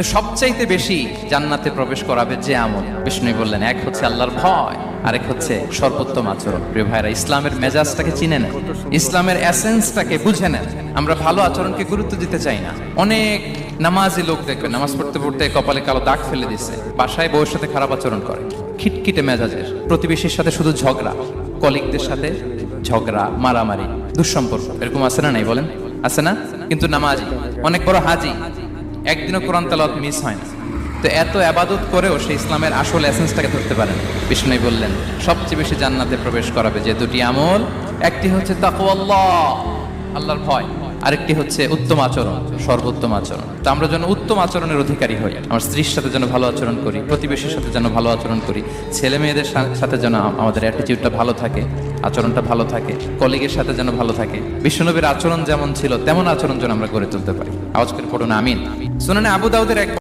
সবচাইতে বেশি জান্নাতে প্রবেশ করাবে যে আমল, বিষ্ণু বললেন, এক হচ্ছে আল্লাহর ভয়, আরেক হচ্ছে সর্বোত্তম আচরণ। প্রিয় ভাইরা, ইসলামের মেজাজটাকে চিনে নেন, ইসলামের এসেন্সটাকে বুঝে নেন। আমরা ভালো আচরণকে গুরুত্ব দিতে চাই না। অনেক নামাজি লোক দেখবেন নামাজ পড়তে পড়তে কপালে কালো দাগ ফেলে দিচ্ছে, বাসায় বউয়ের সাথে খারাপ আচরণ করে, খিটখিটে মেজাজের, প্রতিবেশীর সাথে শুধু ঝগড়া, কলিগদের সাথে ঝগড়া, মারামারি, দুঃসম্পর্ক। এরকম আছে না? নাই বলেন, আছে না? কিন্তু নামাজি, অনেক বড় হাজি, একদিনও কোরআন তেলাওয়াত মিস হয় না। তো এত আবাদত করেও সে ইসলামের আসল এসেন্সটাকে ধরতে পারেন। বিষ্ণু বললেন সবচেয়ে বেশি জান্নাতে প্রবেশ করাবে যে দুটি আমল, একটি হচ্ছে তাকওয়াল্লাহ, আল্লাহর ভয়, আরেকটি হচ্ছে উত্তম আচরণ, সর্বোত্তম আচরণ। তো আমরা যেন উত্তম আচরণের অধিকারী হই, আমার স্ত্রীর সাথে যেন ভালো আচরণ করি, প্রতিবেশীর সাথে যেন ভালো আচরণ করি, ছেলে মেয়েদের সাথে যেন আমাদের অ্যাটিটিউডটা ভালো থাকে, আচরণটা ভালো থাকে, কলিগের সাথে যেন ভালো থাকে। বিশ্বনবীর আচরণ যেমন ছিল তেমন আচরণ যেন আমরা গড়ে তুলতে পারি। আওয়াজ করে পড়ুন আমিন। শুনানে আবু দাউদের এক